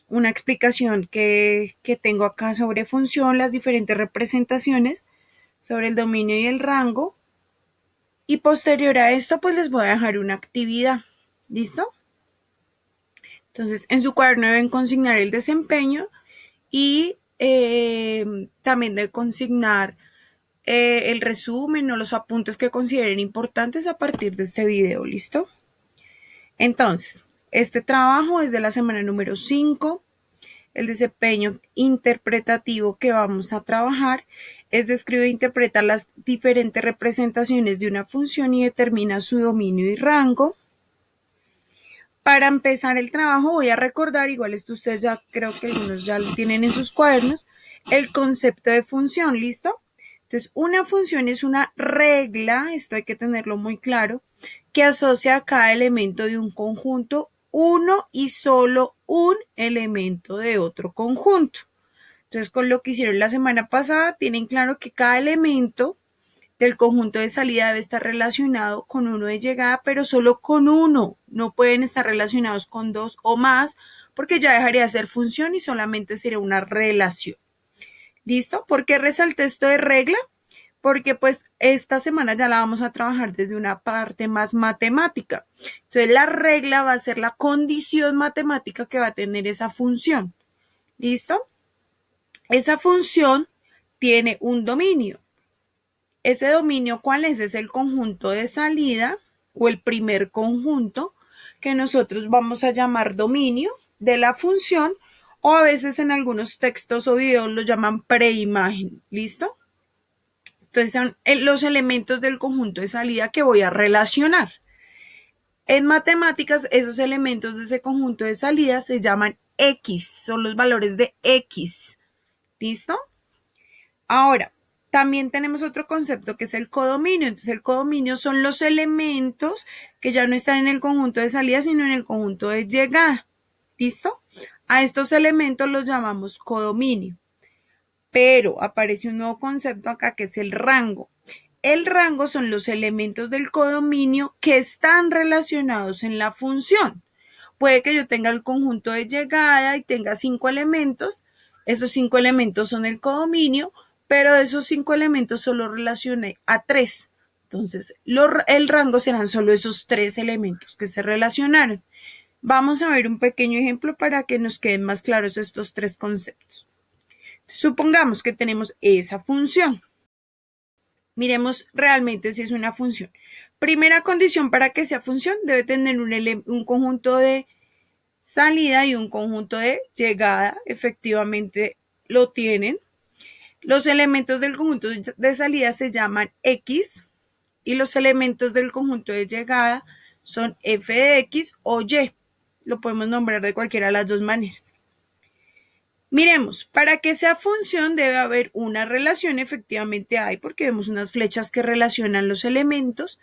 una explicación que tengo acá sobre función, las diferentes representaciones, sobre el dominio y el rango. Y posterior a esto, pues les voy a dejar una actividad. ¿Listo? Entonces, en su cuaderno deben consignar el desempeño y también deben consignar el resumen o los apuntes que consideren importantes a partir de este video. ¿Listo? Entonces, este trabajo es de la semana número 5. El desempeño interpretativo que vamos a trabajar es describe e interpreta las diferentes representaciones de una función y determina su dominio y rango. Para empezar el trabajo voy a recordar, igual esto ustedes ya creo que algunos ya lo tienen en sus cuadernos, el concepto de función, ¿listo? Entonces, una función es una regla, esto hay que tenerlo muy claro, que asocia a cada elemento de un conjunto uno y solo un elemento de otro conjunto. Entonces, con lo que hicieron la semana pasada, tienen claro que cada elemento del conjunto de salida debe estar relacionado con uno de llegada, pero solo con uno. No pueden estar relacionados con dos o más, porque ya dejaría de ser función y solamente sería una relación. ¿Listo? ¿Por qué resalté esto de regla? Porque pues esta semana ya la vamos a trabajar desde una parte más matemática. Entonces la regla va a ser la condición matemática que va a tener esa función. ¿Listo? Esa función tiene un dominio. Ese dominio, ¿cuál es? Es el conjunto de salida o el primer conjunto que nosotros vamos a llamar dominio de la función, o a veces en algunos textos o videos lo llaman preimagen. ¿Listo? Entonces son los elementos del conjunto de salida que voy a relacionar. En matemáticas, esos elementos de ese conjunto de salida se llaman X, son los valores de X. ¿Listo? Ahora, también tenemos otro concepto que es el codominio. Entonces, el codominio son los elementos que ya no están en el conjunto de salida, sino en el conjunto de llegada. ¿Listo? A estos elementos los llamamos codominio. Pero aparece un nuevo concepto acá que es el rango. El rango son los elementos del codominio que están relacionados en la función. Puede que yo tenga el conjunto de llegada y tenga 5 elementos. Esos 5 elementos son el codominio, pero de esos 5 elementos solo relacioné a 3. Entonces, el rango serán solo esos 3 elementos que se relacionaron. Vamos a ver un pequeño ejemplo para que nos queden más claros estos 3 conceptos. Supongamos que tenemos esa función. Miremos realmente si es una función. Primera condición para que sea función, debe tener un conjunto de salida y un conjunto de llegada. Efectivamente lo tienen. Los elementos del conjunto de salida se llaman X y los elementos del conjunto de llegada son f de X o Y. Lo podemos nombrar de cualquiera de las dos maneras. Miremos, para que sea función debe haber una relación, efectivamente hay, porque vemos unas flechas que relacionan los elementos,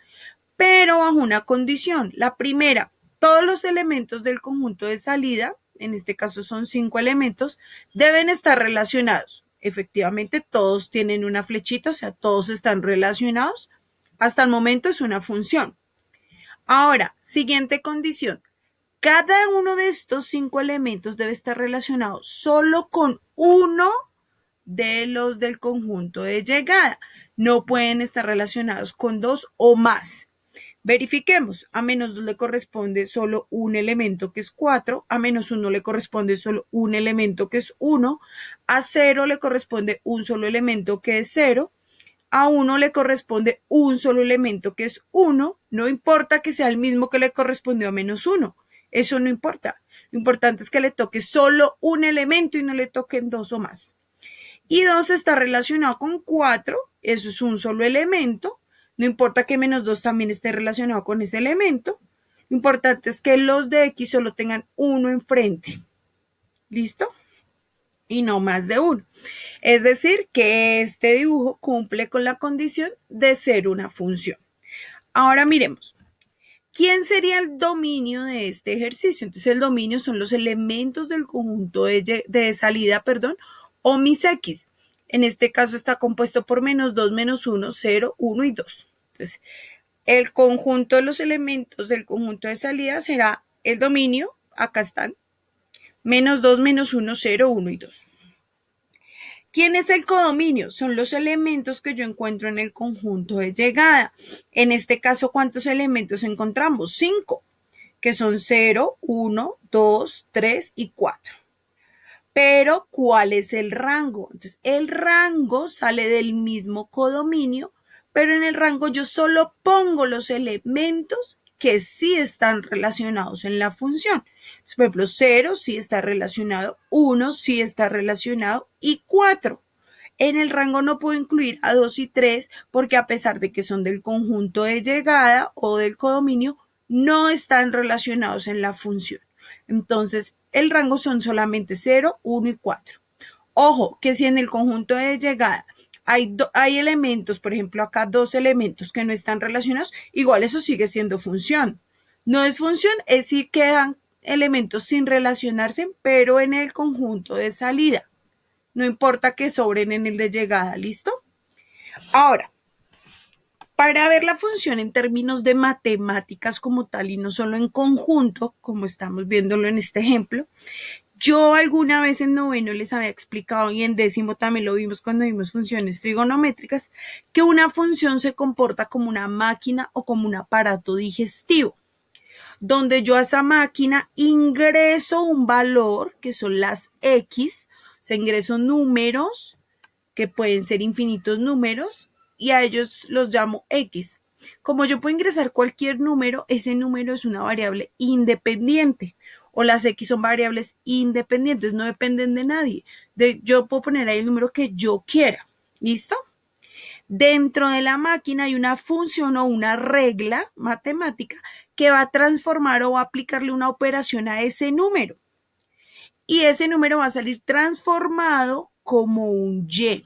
pero bajo una condición. La primera, todos los elementos del conjunto de salida, en este caso son 5 elementos, deben estar relacionados. Efectivamente, todos tienen una flechita, o sea, todos están relacionados. Hasta el momento es una función. Ahora, siguiente condición. Cada uno de estos 5 elementos debe estar relacionado solo con uno de los del conjunto de llegada. No pueden estar relacionados con 2 o más. Verifiquemos, a menos 2 le corresponde solo un elemento que es 4, a menos 1 le corresponde solo un elemento que es 1, a 0 le corresponde un solo elemento que es 0, a 1 le corresponde un solo elemento que es 1, no importa que sea el mismo que le correspondió a menos 1, eso no importa. Lo importante es que le toque solo un elemento y no le toquen 2 o más. Y 2 está relacionado con 4, eso es un solo elemento, no importa que menos 2 también esté relacionado con ese elemento, lo importante es que los de X solo tengan uno enfrente. ¿Listo? Y no más de uno. Es decir, que este dibujo cumple con la condición de ser una función. Ahora miremos. ¿Quién sería el dominio de este ejercicio? Entonces, el dominio son los elementos del conjunto de salida, o mis X. En este caso está compuesto por menos 2, menos 1, 0, 1 y 2. Entonces, el conjunto de los elementos del conjunto de salida será el dominio. Acá están. Menos 2, menos 1, 0, 1 y 2. ¿Quién es el codominio? Son los elementos que yo encuentro en el conjunto de llegada. En este caso, ¿cuántos elementos encontramos? 5, que son 0, 1, 2, 3 y 4. Pero, ¿cuál es el rango? Entonces, el rango sale del mismo codominio, pero en el rango yo solo pongo los elementos que sí están relacionados en la función. Entonces, por ejemplo, 0 sí está relacionado, 1 sí está relacionado y 4. En el rango no puedo incluir a 2 y 3 porque a pesar de que son del conjunto de llegada o del codominio, no están relacionados en la función. Entonces, el rango son solamente 0, 1 y 4. Ojo, que si en el conjunto de llegada hay elementos, por ejemplo, acá 2 elementos que no están relacionados, igual eso sigue siendo función. No es función, es si quedan elementos sin relacionarse, pero en el conjunto de salida. No importa que sobren en el de llegada, ¿listo? Ahora, para ver la función en términos de matemáticas como tal y no solo en conjunto, como estamos viéndolo en este ejemplo, yo alguna vez en noveno les había explicado y en décimo también lo vimos cuando vimos funciones trigonométricas, que una función se comporta como una máquina o como un aparato digestivo, donde yo a esa máquina ingreso un valor, que son las X, o sea, ingreso números, que pueden ser infinitos números, y a ellos los llamo X. Como yo puedo ingresar cualquier número, ese número es una variable independiente. O las X son variables independientes, no dependen de nadie. Yo puedo poner ahí el número que yo quiera. ¿Listo? Dentro de la máquina hay una función o una regla matemática que va a transformar o va a aplicarle una operación a ese número. Y ese número va a salir transformado como un Y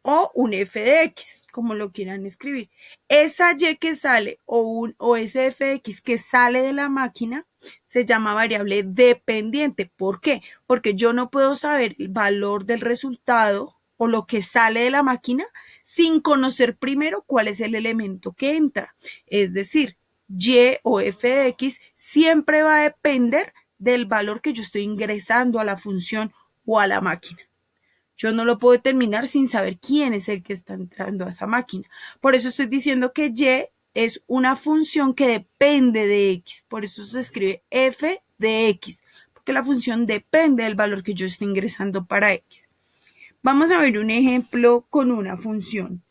o un f de x, como lo quieran escribir. Esa y que sale o ese f de x que sale de la máquina se llama variable dependiente. ¿Por qué? Porque yo no puedo saber el valor del resultado o lo que sale de la máquina sin conocer primero cuál es el elemento que entra. Es decir, y o f de x siempre va a depender del valor que yo estoy ingresando a la función o a la máquina. Yo no lo puedo determinar sin saber quién es el que está entrando a esa máquina. Por eso estoy diciendo que y es una función que depende de x. Por eso se escribe f de x, porque la función depende del valor que yo estoy ingresando para x. Vamos a ver un ejemplo con una función.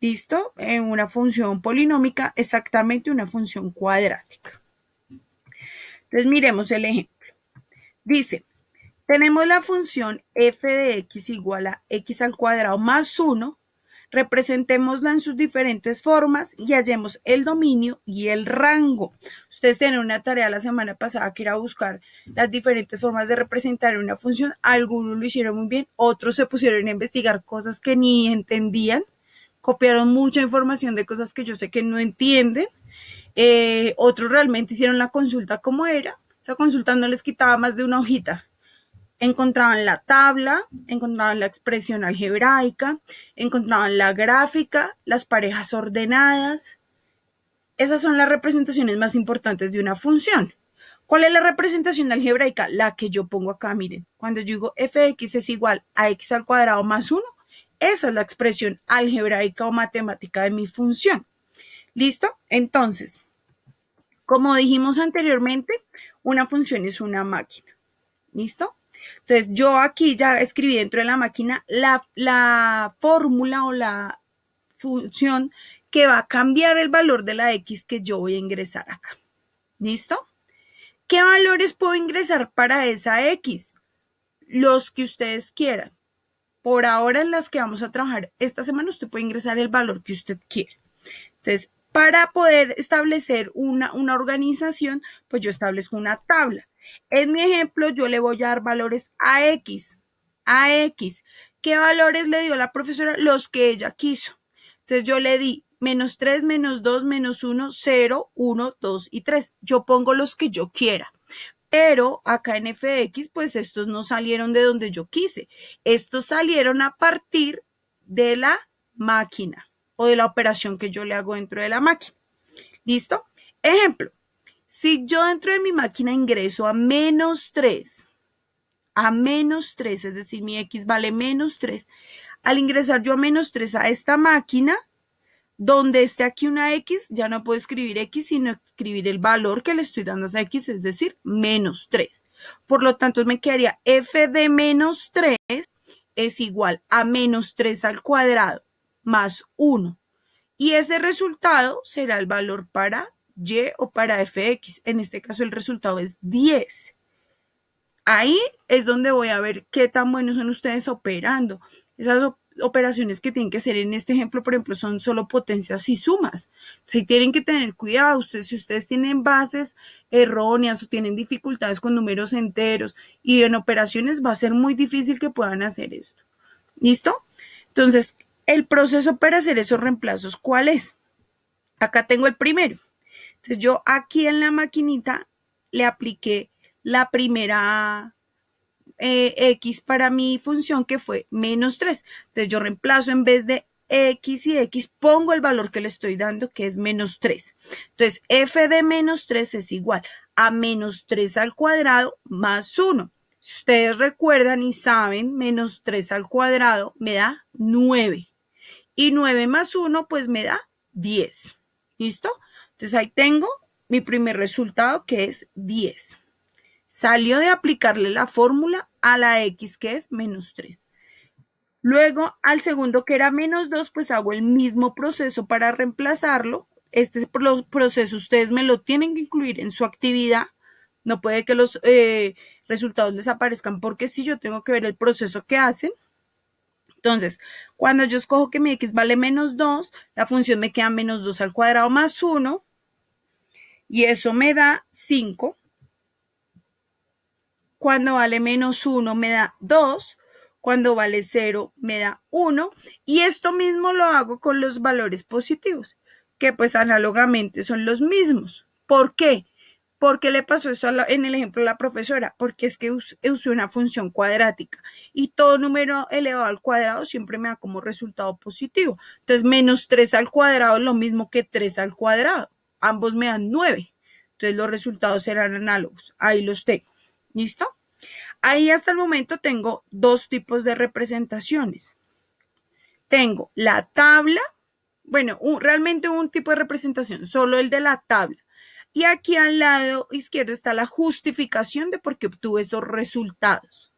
¿Listo? Una función polinómica, exactamente una función cuadrática. Entonces miremos el ejemplo. Dice, tenemos la función f de x igual a x al cuadrado más 1, representémosla en sus diferentes formas y hallemos el dominio y el rango. Ustedes tienen una tarea la semana pasada que era buscar las diferentes formas de representar una función. Algunos lo hicieron muy bien, otros se pusieron a investigar cosas que ni entendían, copiaron mucha información de cosas que yo sé que no entienden. Otros realmente hicieron la consulta como era. Esa consulta no les quitaba más de una hojita. Encontraban la tabla, encontraban la expresión algebraica, encontraban la gráfica, las parejas ordenadas. Esas son las representaciones más importantes de una función. ¿Cuál es la representación algebraica? La que yo pongo acá, miren. Cuando yo digo f de x es igual a x al cuadrado más 1, esa es la expresión algebraica o matemática de mi función. ¿Listo? Entonces, como dijimos anteriormente, una función es una máquina. ¿Listo? Entonces, yo aquí ya escribí dentro de la máquina la fórmula o la función que va a cambiar el valor de la X que yo voy a ingresar acá. ¿Listo? ¿Qué valores puedo ingresar para esa X? Los que ustedes quieran. Por ahora, en las que vamos a trabajar esta semana, usted puede ingresar el valor que usted quiera. Entonces, para poder establecer una organización, pues yo establezco una tabla. En mi ejemplo, yo le voy a dar valores a X. A X. ¿Qué valores le dio la profesora? Los que ella quiso. Entonces, yo le di menos 3, menos 2, menos 1, 0, 1, 2 y 3. Yo pongo los que yo quiera. Pero acá en FX, pues estos no salieron de donde yo quise. Estos salieron a partir de la máquina o de la operación que yo le hago dentro de la máquina. ¿Listo? Ejemplo, Si yo dentro de mi máquina ingreso a menos 3, es decir, mi X vale menos 3, al ingresar yo a menos 3 a esta máquina, donde esté aquí una X, ya no puedo escribir X, sino escribir el valor que le estoy dando a esa X, es decir, menos 3. Por lo tanto, me quedaría f de menos 3 es igual a menos 3 al cuadrado más 1. Y ese resultado será el valor para y o para fx. En este caso, el resultado es 10. Ahí es donde voy a ver qué tan buenos son ustedes operando. Esas operaciones que tienen que hacer en este ejemplo, por ejemplo, son solo potencias y sumas. Sí, tienen que tener cuidado. Ustedes, si ustedes tienen bases erróneas o tienen dificultades con números enteros y en operaciones, va a ser muy difícil que puedan hacer esto. ¿Listo? Entonces, el proceso para hacer esos reemplazos, ¿cuál es? Acá tengo el primero. Entonces, yo aquí en la maquinita le apliqué la primera X para mi función, que fue menos 3. Entonces yo reemplazo, en vez de X y X, pongo el valor que le estoy dando, que es menos 3. Entonces f de menos 3 es igual a menos 3 al cuadrado más 1. Si ustedes recuerdan y saben, menos 3 al cuadrado me da 9. Y 9 más 1 pues me da 10. ¿Listo? Entonces ahí tengo mi primer resultado, que es 10. Salió de aplicarle la fórmula a la X, que es menos 3. Luego, al segundo, que era menos 2, pues hago el mismo proceso para reemplazarlo. Este proceso ustedes me lo tienen que incluir en su actividad. No puede que los resultados desaparezcan, porque si yo tengo que ver el proceso que hacen. Entonces, cuando yo escojo que mi X vale menos 2, la función me queda menos 2 al cuadrado más 1, y eso me da 5. Cuando vale menos 1 me da 2, cuando vale 0 me da 1, y esto mismo lo hago con los valores positivos, que pues análogamente son los mismos. ¿Por qué? ¿Por qué le pasó eso en el ejemplo a la profesora? Porque es que usé una función cuadrática y todo número elevado al cuadrado siempre me da como resultado positivo. Entonces, menos 3 al cuadrado es lo mismo que 3 al cuadrado. Ambos me dan 9. Entonces, los resultados serán análogos. Ahí los tengo. ¿Listo? Ahí hasta el momento tengo dos tipos de representaciones. Tengo la tabla, bueno, realmente un tipo de representación, solo el de la tabla. Y aquí al lado izquierdo está la justificación de por qué obtuve esos resultados.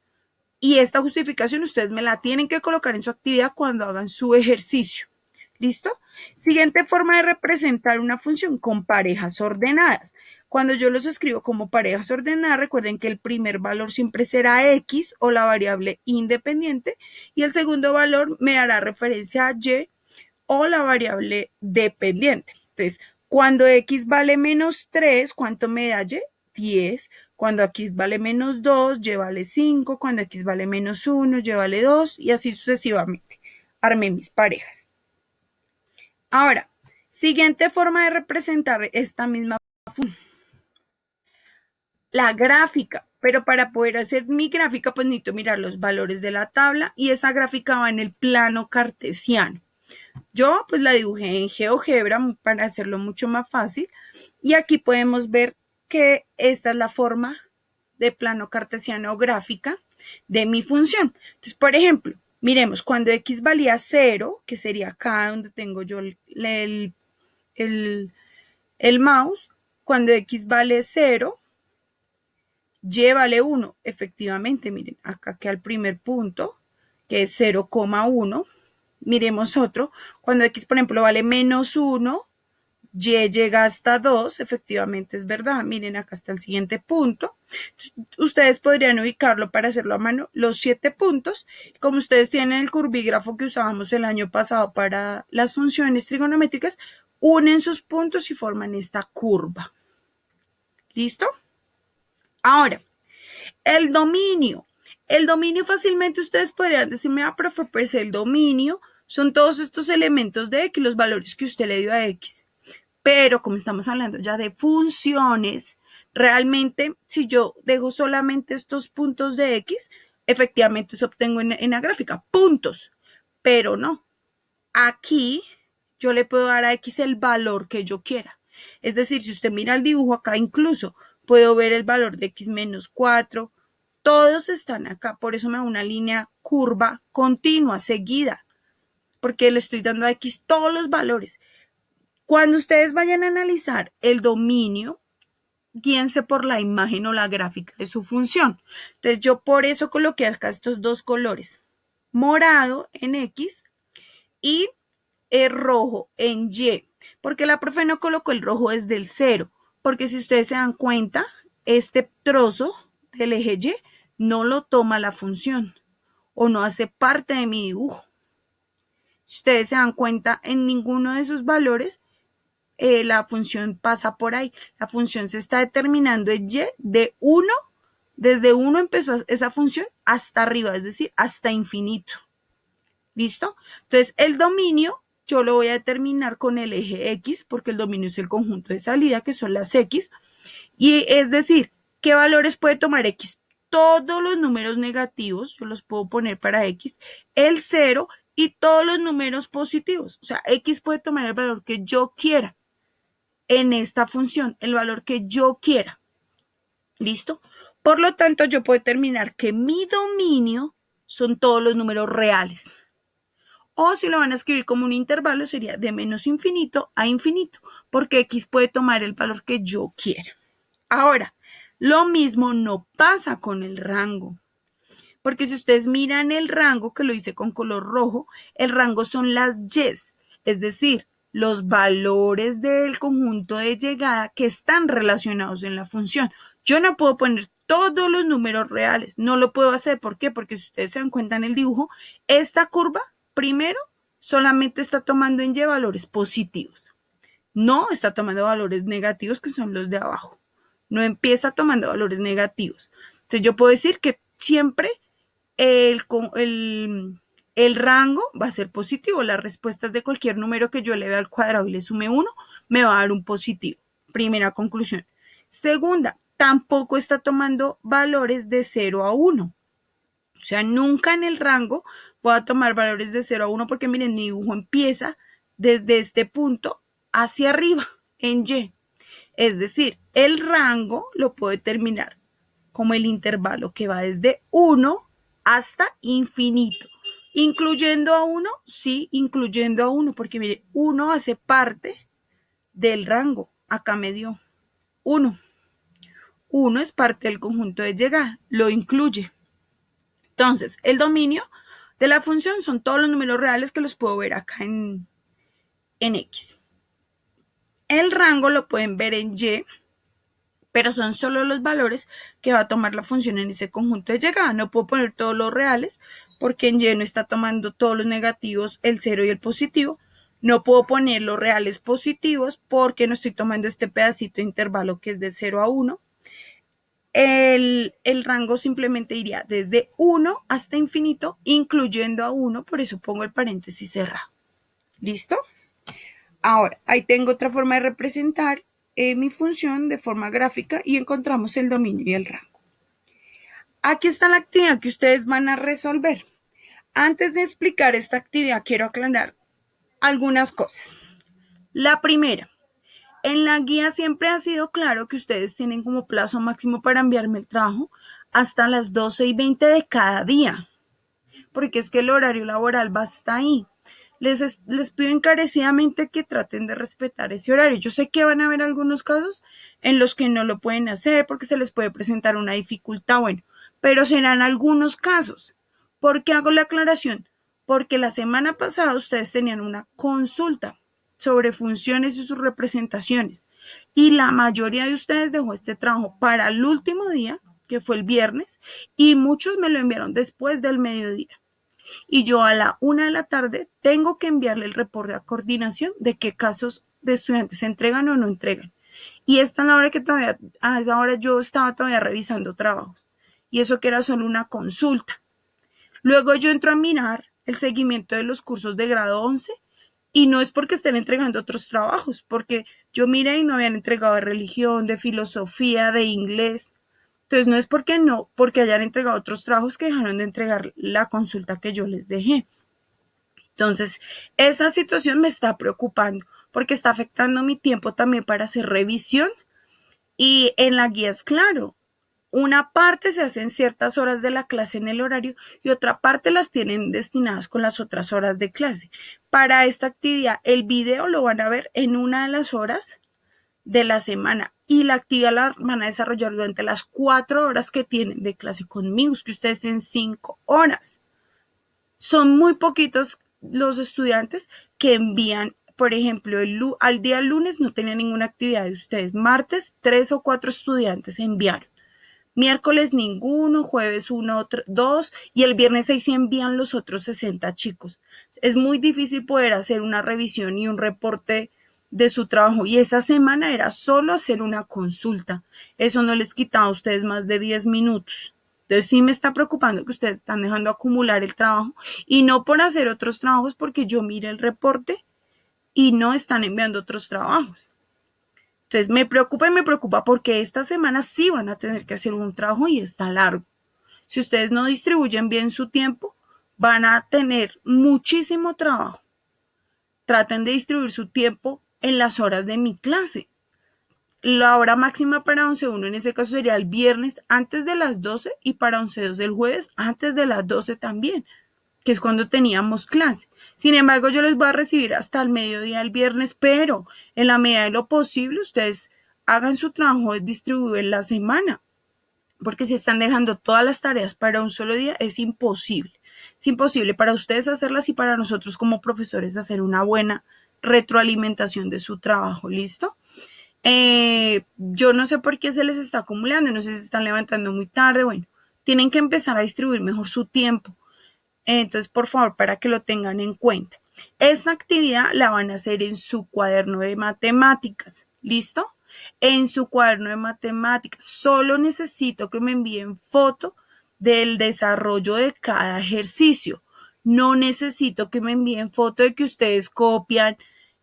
Y esta justificación ustedes me la tienen que colocar en su actividad cuando hagan su ejercicio. ¿Listo? Siguiente forma de representar una función, con parejas ordenadas. Cuando yo los escribo como parejas ordenadas, recuerden que el primer valor siempre será X, o la variable independiente, y el segundo valor me dará referencia a Y, o la variable dependiente. Entonces, cuando X vale menos 3, ¿cuánto me da Y? 10. Cuando X vale menos 2, Y vale 5. Cuando X vale menos 1, Y vale 2, y así sucesivamente. Armé mis parejas. Ahora, siguiente forma de representar esta misma función, la gráfica. Pero para poder hacer mi gráfica, pues necesito mirar los valores de la tabla, y esa gráfica va en el plano cartesiano. Yo pues la dibujé en GeoGebra para hacerlo mucho más fácil, y aquí podemos ver que esta es la forma de plano cartesiano o gráfica de mi función. Entonces, por ejemplo, miremos, cuando X valía 0, que sería acá donde tengo yo el mouse, cuando X vale 0, Y vale 1. Efectivamente, miren, acá queda el primer punto, que es 0,1. Miremos otro, cuando X, por ejemplo, vale menos 1, Y llega hasta 2, efectivamente es verdad. Miren, acá está el siguiente punto. Ustedes podrían ubicarlo para hacerlo a mano, los 7 puntos. Como ustedes tienen el curvígrafo que usábamos el año pasado para las funciones trigonométricas, unen sus puntos y forman esta curva. ¿Listo? Ahora, el dominio. El dominio fácilmente ustedes podrían decirme, profe, pues el dominio son todos estos elementos de X, los valores que usted le dio a X. Pero como estamos hablando ya de funciones, realmente si yo dejo solamente estos puntos de X, efectivamente eso obtengo en la gráfica, puntos. Pero no, aquí yo le puedo dar a X el valor que yo quiera. Es decir, si usted mira el dibujo acá, incluso puedo ver el valor de x menos 4. Todos están acá, por eso me da una línea curva continua, seguida, porque le estoy dando a x todos los valores. Cuando ustedes vayan a analizar el dominio, guíense por la imagen o la gráfica de su función. Entonces yo por eso coloqué acá estos dos colores, morado en X y rojo en Y, porque la profe no colocó el rojo desde el 0, porque si ustedes se dan cuenta, este trozo del eje Y no lo toma la función o no hace parte de mi dibujo. Si ustedes se dan cuenta, en ninguno de esos valores la función pasa por ahí. La función se está determinando en Y de 1, desde 1 empezó esa función hasta arriba, es decir, hasta infinito. ¿Listo? Entonces, el dominio yo lo voy a determinar con el eje X, porque el dominio es el conjunto de salida, que son las X. Y es decir, ¿qué valores puede tomar X? Todos los números negativos, yo los puedo poner para X, el 0 y todos los números positivos. O sea, X puede tomar el valor que yo quiera en esta función, el valor que yo quiera. ¿Listo? Por lo tanto, yo puedo determinar que mi dominio son todos los números reales. O si lo van a escribir como un intervalo, sería de menos infinito a infinito, porque X puede tomar el valor que yo quiera. Ahora, lo mismo no pasa con el rango, porque si ustedes miran el rango, que lo hice con color rojo, el rango son las Y's, es decir, los valores del conjunto de llegada que están relacionados en la función. Yo no puedo poner todos los números reales, no lo puedo hacer. ¿Por qué? Porque si ustedes se dan cuenta en el dibujo, esta curva, primero, solamente está tomando en Y valores positivos. No está tomando valores negativos, que son los de abajo. No empieza tomando valores negativos. Entonces yo puedo decir que siempre el rango va a ser positivo. Las respuestas de cualquier número que yo le dé al cuadrado y le sume 1, me va a dar un positivo. Primera conclusión. Segunda, tampoco está tomando valores de 0 a 1. O sea, nunca en el rango voy a tomar valores de 0 a 1 porque miren, mi dibujo empieza desde este punto hacia arriba, en Y. Es decir, el rango lo puedo determinar como el intervalo que va desde 1 hasta infinito. ¿Incluyendo a 1? Sí, incluyendo a 1, porque mire, 1 hace parte del rango. Acá me dio 1. 1 es parte del conjunto de llegada, lo incluye. Entonces, el dominio de la función son todos los números reales que los puedo ver acá en X. El rango lo pueden ver en Y, pero son solo los valores que va a tomar la función en ese conjunto de llegada. No puedo poner todos los reales porque en Y no está tomando todos los negativos, el 0 y el positivo. No puedo poner los reales positivos porque no estoy tomando este pedacito de intervalo que es de 0 a 1. El rango simplemente iría desde 1 hasta infinito, incluyendo a 1, por eso pongo el paréntesis cerrado. ¿Listo? Ahora, ahí tengo otra forma de representar mi función de forma gráfica y encontramos el dominio y el rango. Aquí está la actividad que ustedes van a resolver. Antes de explicar esta actividad, quiero aclarar algunas cosas. La primera, en la guía siempre ha sido claro que ustedes tienen como plazo máximo para enviarme el trabajo hasta las 12:20 de cada día, porque es que el horario laboral va hasta ahí. Les pido encarecidamente que traten de respetar ese horario. Yo sé que van a haber algunos casos en los que no lo pueden hacer porque se les puede presentar una dificultad, bueno, pero serán algunos casos. ¿Por qué hago la aclaración? Porque la semana pasada ustedes tenían una consulta sobre funciones y sus representaciones y la mayoría de ustedes dejó este trabajo para el último día, que fue el viernes, y muchos me lo enviaron después del mediodía. Y yo a la 1 de la tarde tengo que enviarle el reporte a coordinación de qué casos de estudiantes se entregan o no entregan. Y esta es la hora que todavía, a esa hora yo estaba todavía revisando trabajos. Y eso que era solo una consulta. Luego yo entro a mirar el seguimiento de los cursos de grado 11 y no es porque estén entregando otros trabajos, porque yo miré y no habían entregado de religión, de filosofía, de inglés. Entonces no es porque hayan entregado otros trabajos que dejaron de entregar la consulta que yo les dejé. Entonces, esa situación me está preocupando porque está afectando mi tiempo también para hacer revisión. Y en la guía es claro, una parte se hace en ciertas horas de la clase en el horario y otra parte las tienen destinadas con las otras horas de clase. Para esta actividad, el video lo van a ver en una de las horas de la semana y la actividad la van a desarrollar durante las 4 horas que tienen de clase conmigo, es que ustedes tienen 5 horas. Son muy poquitos los estudiantes que envían, por ejemplo, al día lunes no tenía ninguna actividad de ustedes, martes 3 o 4 estudiantes enviaron, miércoles ninguno, jueves 1, 2 y el viernes 6 envían los otros 60 chicos. Es muy difícil poder hacer una revisión y un reporte de su trabajo y esa semana era solo hacer una consulta. Eso no les quitaba a ustedes más de 10 minutos. Entonces sí me está preocupando que ustedes están dejando acumular el trabajo y no por hacer otros trabajos porque yo mire el reporte y no están enviando otros trabajos. Entonces me preocupa y me preocupa porque esta semana sí van a tener que hacer un trabajo y está largo. Si ustedes no distribuyen bien su tiempo, van a tener muchísimo trabajo. Traten de distribuir su tiempo en las horas de mi clase. La hora máxima para 11.1 en ese caso sería el viernes antes de las 12 y para 11.2 el jueves antes de las 12 también, que es cuando teníamos clase. Sin embargo, yo les voy a recibir hasta el mediodía el viernes, pero en la medida de lo posible ustedes hagan su trabajo de distribuir la semana, porque si están dejando todas las tareas para un solo día, es imposible. Es imposible para ustedes hacerlas y para nosotros como profesores hacer una buena retroalimentación de su trabajo, ¿listo? Yo no sé por qué se les está acumulando, no sé si se están levantando muy tarde, bueno, tienen que empezar a distribuir mejor su tiempo. Entonces, por favor, para que lo tengan en cuenta. Esta actividad la van a hacer en su cuaderno de matemáticas, ¿listo? En su cuaderno de matemáticas. Solo necesito que me envíen foto del desarrollo de cada ejercicio. No necesito que me envíen foto de que ustedes copian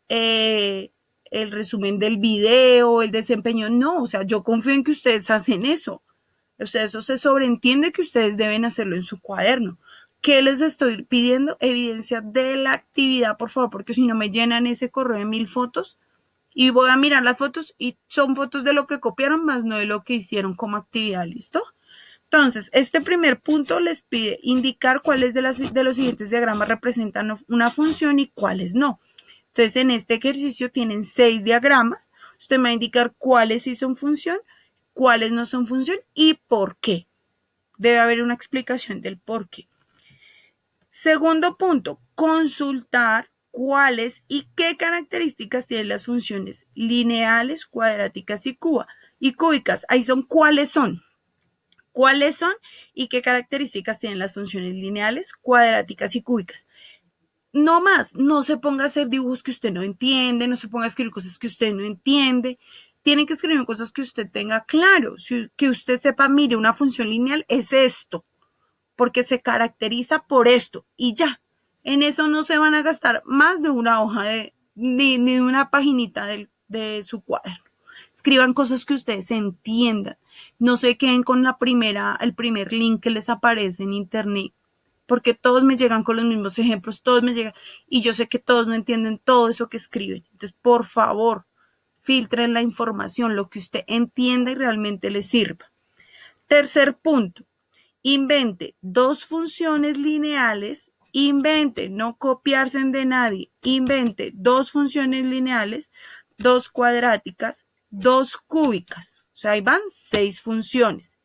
el resumen del video, el desempeño. No, o sea, yo confío en que ustedes hacen eso. O sea, eso se sobreentiende que ustedes deben hacerlo en su cuaderno. ¿Qué les estoy pidiendo? Evidencia de la actividad, por favor, porque si no me llenan ese correo de 1000 fotos y voy a mirar las fotos y son fotos de lo que copiaron, más no de lo que hicieron como actividad, ¿listo? Entonces, este primer punto les pide indicar cuáles de los siguientes diagramas representan una función y cuáles no. Entonces, en este ejercicio tienen 6 diagramas. Usted me va a indicar cuáles sí son función, cuáles no son función y por qué. Debe haber una explicación del por qué. Segundo punto, consultar cuáles y qué características tienen las funciones lineales, cuadráticas y cúbicas. Ahí son cuáles son. ¿Cuáles son y qué características tienen las funciones lineales, cuadráticas y cúbicas? No más, no se ponga a hacer dibujos que usted no entiende, no se ponga a escribir cosas que usted no entiende. Tiene que escribir cosas que usted tenga claro, que usted sepa, mire, una función lineal es esto, porque se caracteriza por esto y ya. En eso no se van a gastar más de una hoja ni de una paginita de su cuaderno. Escriban cosas que ustedes entiendan. No se queden con el primer link que les aparece en internet, porque todos me llegan con los mismos ejemplos, todos me llegan, y yo sé que todos no entienden todo eso que escriben. Entonces, por favor, filtren la información, lo que usted entienda y realmente le sirva. Tercer punto, invente 2 funciones lineales, no copiarse de nadie, invente 2 funciones lineales, 2 cuadráticas, 2 cúbicas, o sea, ahí van 6 funciones,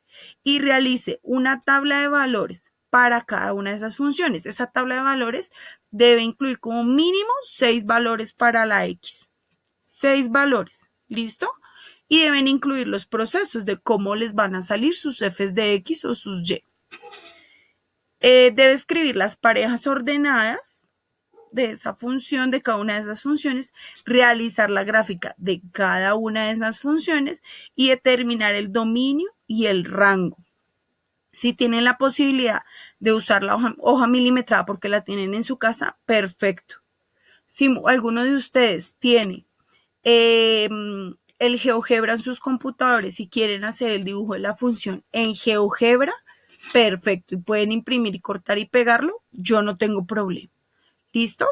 y realice una tabla de valores para cada una de esas funciones. Esa tabla de valores debe incluir como mínimo 6 valores para la X, 6 valores, ¿listo? Y deben incluir los procesos de cómo les van a salir sus f's de X o sus Y. Debe escribir las parejas ordenadas de esa función, de cada una de esas funciones, realizar la gráfica de cada una de esas funciones y determinar el dominio y el rango. Si tienen la posibilidad de usar la hoja milimetrada porque la tienen en su casa, perfecto. Si alguno de ustedes tiene el GeoGebra en sus computadores y quieren hacer el dibujo de la función en GeoGebra, perfecto. Y pueden imprimir y cortar y pegarlo, yo no tengo problema. ¿Listo?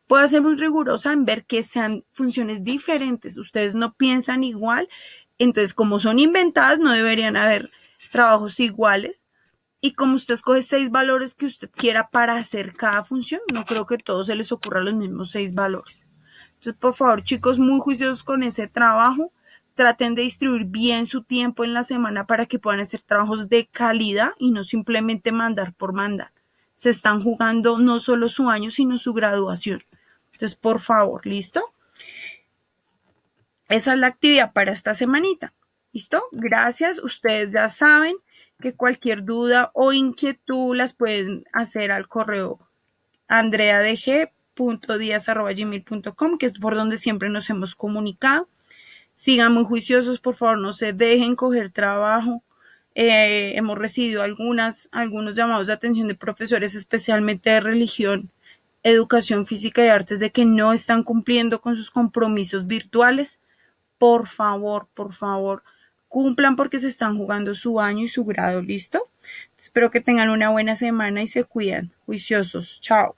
Puedo ser muy rigurosa en ver que sean funciones diferentes. Ustedes no piensan igual, entonces como son inventadas no deberían haber trabajos iguales. Y como usted escoge 6 valores que usted quiera para hacer cada función, no creo que a todos se les ocurra los mismos 6 valores. Entonces, por favor, chicos, muy juiciosos con ese trabajo. Traten de distribuir bien su tiempo en la semana para que puedan hacer trabajos de calidad y no simplemente mandar por mandar. Se están jugando no solo su año, sino su graduación. Entonces, por favor, ¿listo? Esa es la actividad para esta semanita. ¿Listo? Gracias. Ustedes ya saben que cualquier duda o inquietud las pueden hacer al correo andreadg.diaz@gmail.com, que es por donde siempre nos hemos comunicado. Sigan muy juiciosos, por favor, no se dejen coger trabajo. Hemos recibido algunos llamados de atención de profesores, especialmente de religión, educación física y artes, de que no están cumpliendo con sus compromisos virtuales. Por favor, cumplan porque se están jugando su año y su grado, ¿listo? Espero que tengan una buena semana y se cuidan. Juiciosos. Chao.